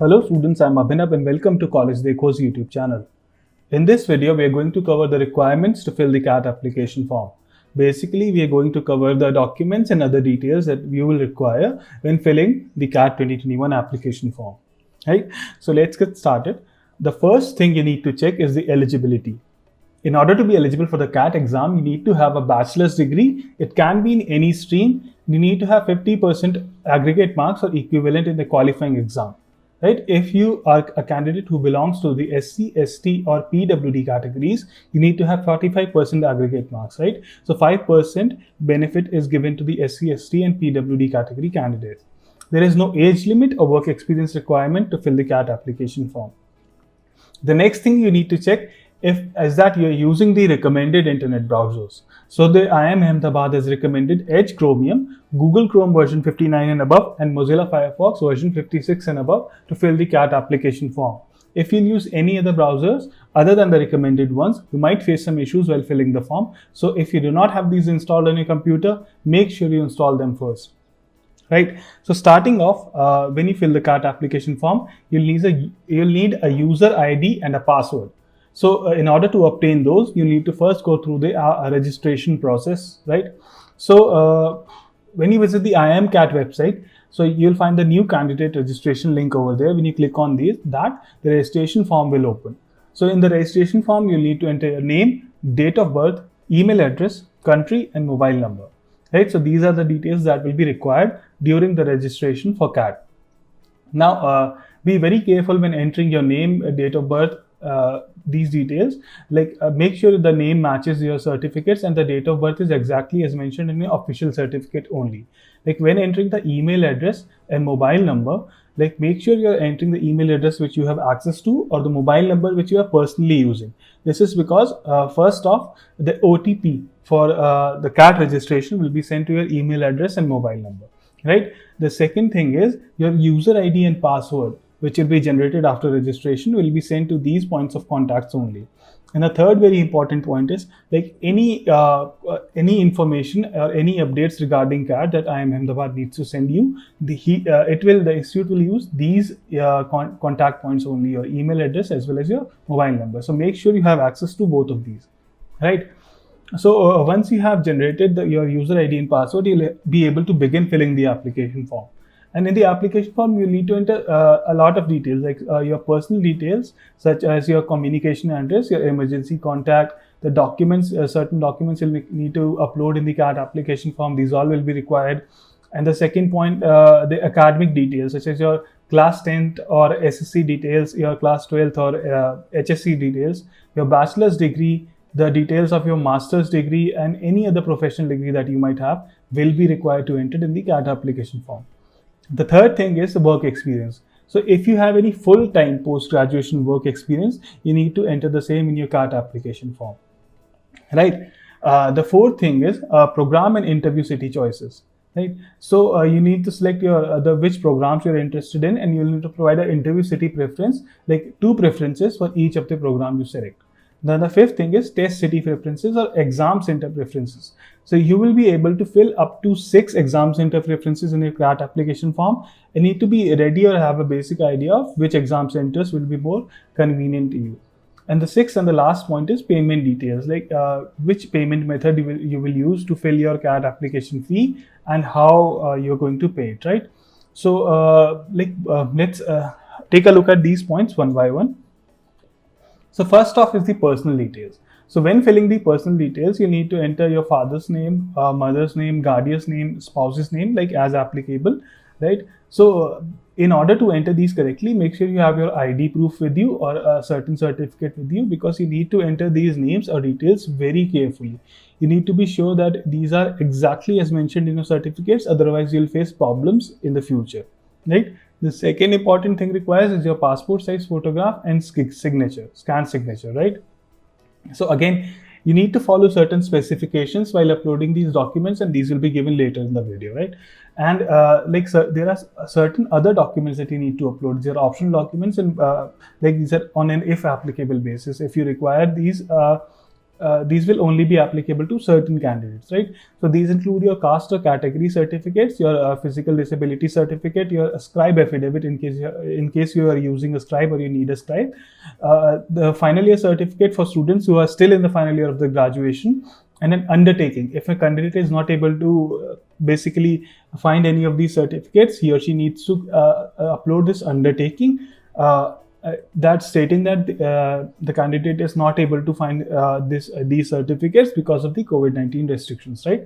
Hello students, I'm Abhinav and welcome to College Dekho's YouTube channel. In this video, we are going to cover the requirements to fill the CAT application form. Basically, we are going to cover the documents and other details that you will require when filling the CAT 2021 application form. Right? So let's get started. The first thing you need to check is the eligibility. In order to be eligible for the CAT exam, you need to have a bachelor's degree. It can be in any stream. You need to have 50% aggregate marks or equivalent in the qualifying exam. Right? If you are a candidate who belongs to the SC, ST or PWD categories, you need to have 45% aggregate marks, right? So 5% benefit is given to the SC, ST and PWD category candidates. There is no age limit or work experience requirement to fill the CAT application form. The next thing you need to check is that you're using the recommended internet browsers. So the IIM Ahmedabad has recommended Edge Chromium, Google Chrome version 59 and above, and Mozilla Firefox version 56 and above to fill the CAT application form. If you use any other browsers other than the recommended ones, you might face some issues while filling the form. So if you do not have these installed on your computer, make sure you install them first. Right. So starting off, when you fill the CAT application form, you'll need a user ID and a password. So in order to obtain those, you need to first go through the registration process, right? So when you visit the IIM CAT website, so you'll find the new candidate registration link over there. When you click on the registration form will open. So in the registration form, you'll need to enter your name, date of birth, email address, country, and mobile number. Right? So these are the details that will be required during the registration for CAT. Now, be very careful when entering your name, date of birth, these details. Make sure the name matches your certificates and the date of birth is exactly as mentioned in your official certificate only. Like when entering the email address and mobile number, make sure you're entering the email address which you have access to or the mobile number which you are personally using. This is because first off, the OTP for the CAT registration will be sent to your email address and mobile number, right? The second thing is your user ID and password, which will be generated after registration, will be sent to these points of contacts only. And the third very important point is any information or any updates regarding CAT that IIM Ahmedabad needs to send you, the institute will use these contact points only, your email address as well as your mobile number. So make sure you have access to both of these, right? So once you have generated your user ID and password, you'll be able to begin filling the application form. And in the application form, you need to enter a lot of details your personal details, such as your communication address, your emergency contact, the documents, certain documents you'll need to upload in the CAT application form. These all will be required. And the second point, the academic details, such as your class 10th or SSC details, your class 12th or HSC details, your bachelor's degree, the details of your master's degree, and any other professional degree that you might have will be required to enter in the CAT application form. The third thing is the work experience. So if you have any full-time post-graduation work experience, you need to enter the same in your CAT application form, right? The fourth thing is program and interview city choices, right? So you need to select your which programs you're interested in, and you'll need to provide an interview city preference, like 2 preferences for each of the program you select. Then the fifth thing is test city preferences or exam center preferences. So you will be able to fill up to 6 exam center preferences in your CAT application form and need to be ready or have a basic idea of which exam centers will be more convenient to you. And the sixth and the last point is payment details, which payment method you will use to fill your CAT application fee and how you're going to pay it, right? So let's take a look at these points one by one. So first off is the personal details. So when filling the personal details, you need to enter your father's name, mother's name, guardian's name, spouse's name, as applicable, right? So in order to enter these correctly, make sure you have your ID proof with you or a certain certificate with you, because you need to enter these names or details very carefully. You need to be sure that these are exactly as mentioned in your certificates, otherwise you'll face problems in the future, right? The second important thing requires is your passport size photograph and scanned signature, right? So again, you need to follow certain specifications while uploading these documents, and these will be given later in the video, right? And there are certain other documents that you need to upload. These are optional documents, and these are on an if applicable basis. If you require these these will only be applicable to certain candidates, right? So these include your caste or category certificates, your physical disability certificate, your scribe affidavit in case you are using a scribe or you need a scribe, the final year certificate for students who are still in the final year of the graduation, and an undertaking. If a candidate is not able to basically find any of these certificates, he or she needs to upload this undertaking that's stating that the candidate is not able to find these certificates because of the COVID-19 restrictions, right?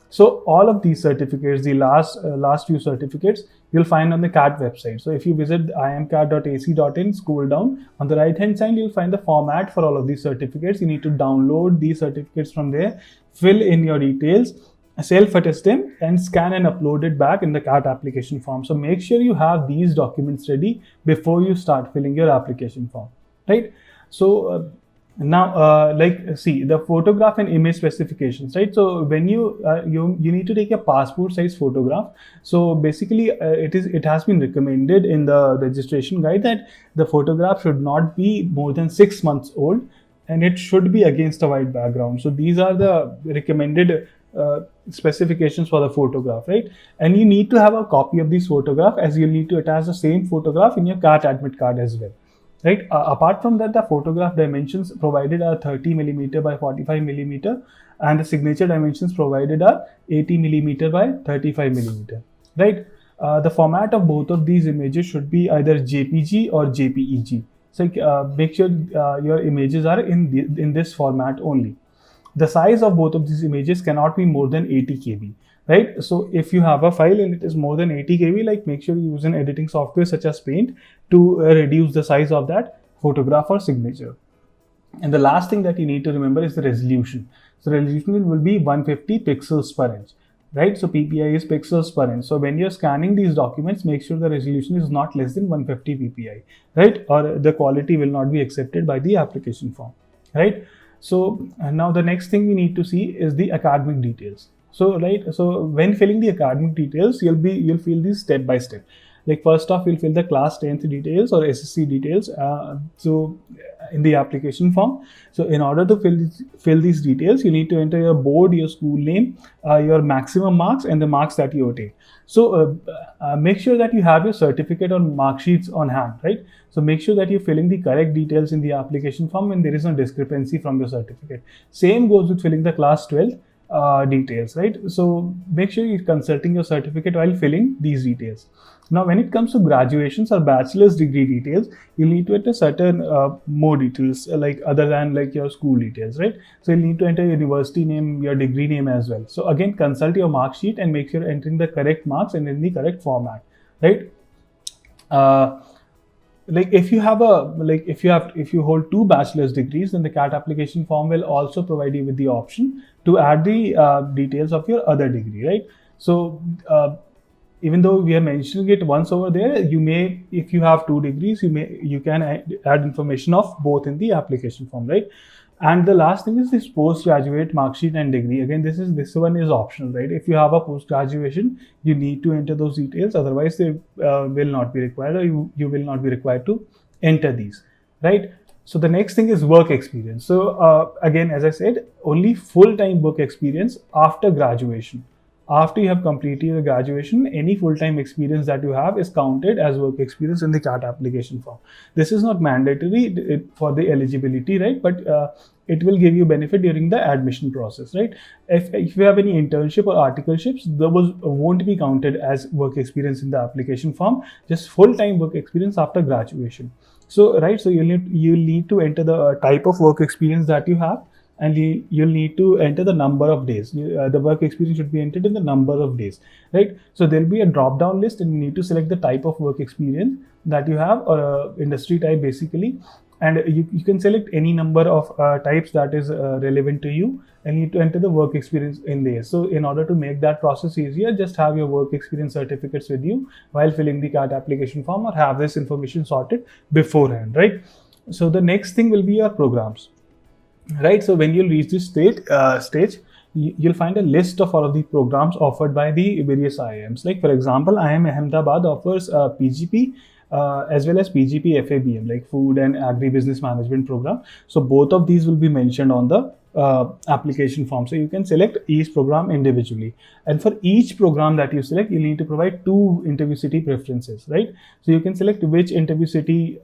So all of these certificates, the last few certificates, you'll find on the CAT website. So if you visit imcat.ac.in, scroll down, on the right hand side you'll find the format for all of these certificates. You need to download these certificates from there, fill in your details, self-attest them, and scan and upload it back in the CAT application form. So make sure you have these documents ready before you start filling your application form, right? So now see the photograph and image specifications, right? So when you need to take a passport size photograph. So basically it has been recommended in the registration guide that the photograph should not be more than 6 months old, and it should be against a white background. So these are the recommended specifications for the photograph, right? And you need to have a copy of this photograph, as you'll need to attach the same photograph in your CAT admit card as well, right? Apart from that, the photograph dimensions provided are 30mm by 45mm, and the signature dimensions provided are 80mm by 35mm, right? The format of both of these images should be either JPG or JPEG. So make sure your images are in this format only. The size of both of these images cannot be more than 80 KB, right? So if you have a file and it is more than 80 KB, like make sure you use an editing software such as Paint to reduce the size of that photograph or signature. And the last thing that you need to remember is the resolution. So resolution will be 150 pixels per inch, right? So PPI is pixels per inch. So when you're scanning these documents, make sure the resolution is not less than 150 PPI, right? Or the quality will not be accepted by the application form, right? So now the next thing we need to see is the academic details. So so when filling the academic details, you'll fill these step by step. Like first off, you'll fill the class 10th details or SSC details. So in the application form. So in order to fill these details, you need to enter your board, your school name, your maximum marks, and the marks that you obtain. So make sure that you have your certificate or mark sheets on hand, right? So make sure that you're filling the correct details in the application form and there is no discrepancy from your certificate. Same goes with filling the class 12 details, right? So make sure you're consulting your certificate while filling these details. Now, when it comes to graduations or bachelor's degree details, you need to enter certain more details, like other than like your school details, right? So you need to enter your university name, your degree name as well. So again, consult your mark sheet and make sure you're entering the correct marks and in the correct format, right? Like if you hold 2 bachelor's degrees, then the CAT application form will also provide you with the option to add the details of your other degree, right? So even though we are mentioning it once over there, you may, if you have 2 degrees, you can add information of both in the application form, right? And the last thing is this postgraduate mark sheet and degree. Again, this one is optional, right? If you have a post graduation, you need to enter those details. Otherwise, they will not be required, or you will not be required to enter these, right? So the next thing is work experience. So again, as I said, only full-time work experience after graduation. After you have completed your graduation, any full-time experience that you have is counted as work experience in the CAT application form. This is not mandatory for the eligibility, right? But it will give you benefit during the admission process, right? If you have any internship or articleships, those won't be counted as work experience in the application form, just full-time work experience after graduation. So, right, so you'll need to enter the type of work experience that you have, and you'll need to enter the number of days. The work experience should be entered in the number of days, right? So there'll be a drop down list and you need to select the type of work experience that you have, or industry type basically. And you can select any number of types that is relevant to you, and you need to enter the work experience in there. So in order to make that process easier, just have your work experience certificates with you while filling the CAT application form, or have this information sorted beforehand, right? So the next thing will be your programs. Right, so when you'll reach this stage, you'll find a list of all of the programs offered by the various IIMs. Like for example, IIM Ahmedabad offers PGP as well as PGP FABM, like Food and Agribusiness Management Program. So both of these will be mentioned on the application form. So you can select each program individually, and for each program that you select, you need to provide 2 interview city preferences, right? So you can select which interview city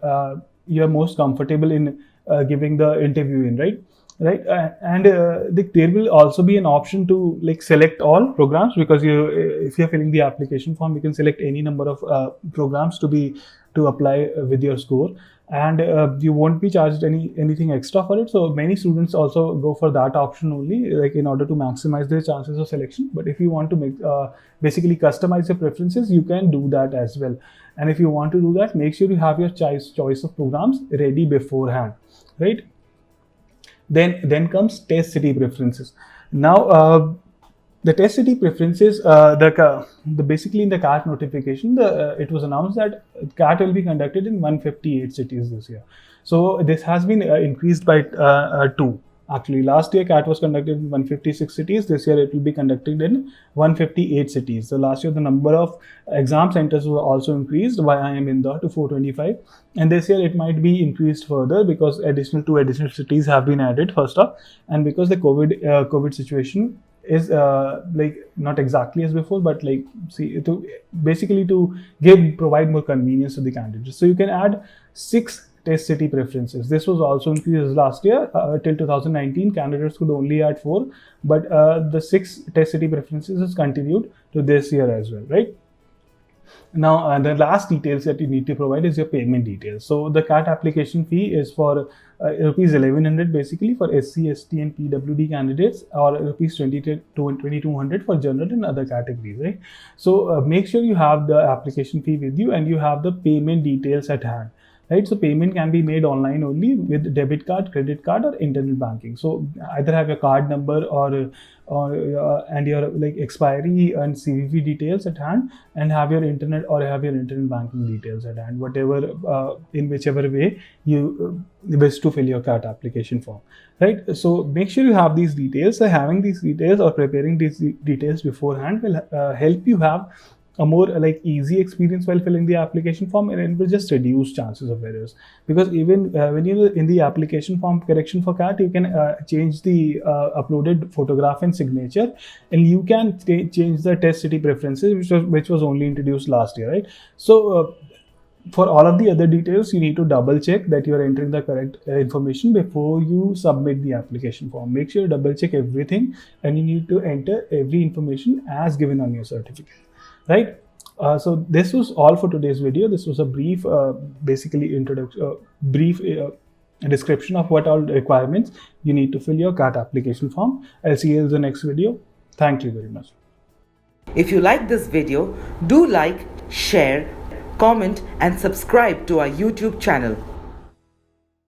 you're most comfortable in giving the interview in, right? There will also be an option to like select all programs, because if you're filling the application form, you can select any number of programs to apply with your score, and you won't be charged anything extra for it. So many students also go for that option only, like in order to maximize their chances of selection. But if you want to make basically customize your preferences, you can do that as well. And if you want to do that, make sure you have your choice of programs ready beforehand, right? Then comes test city preferences. Now the test city preferences, the basically in the CAT notification, it was announced that CAT will be conducted in 158 cities this year. So this has been increased by 2. Actually, last year CAT was conducted in 156 cities. This year it will be conducted in 158 cities. So last year the number of exam centers were also increased by IIM Indore to 425, and this year it might be increased further because 2 additional cities have been added first up, and because the COVID situation is like not exactly as before, but like to provide more convenience to the candidates. So you can add 6 test city preferences. This was also increased last year. Till 2019, candidates could only add 4, but the 6 test city preferences is continued to this year as well, right? Now, the last details that you need to provide is your payment details. So the CAT application fee is for rupees 1100 basically for SC, ST and PWD candidates, or rupees 2200 for general and other categories, right? So make sure you have the application fee with you and you have the payment details at hand. Right, so payment can be made online only with debit card, credit card, or internet banking. So either have your card number or and your like expiry and CVV details at hand, and have your internet banking details at hand. Whatever in whichever way you wish to fill your CAT application form. Right. So make sure you have these details. So having these details or preparing these details beforehand will help you have a more like easy experience while filling the application form, and it will just reduce chances of errors. Because even when you're in the application form correction for CAT, you can change the uploaded photograph and signature, and you can change the test city preferences, which was only introduced last year, right? So for all of the other details, you need to double check that you are entering the correct information before you submit the application form. Make sure you double check everything, and you need to enter every information as given on your certificate. Right. So this was all for today's video. This was a brief, basically introduction, brief description of what all requirements you need to fill your CAT application form. I'll see you in the next video. Thank you very much. If you like this video, do like, share, comment and subscribe to our YouTube channel.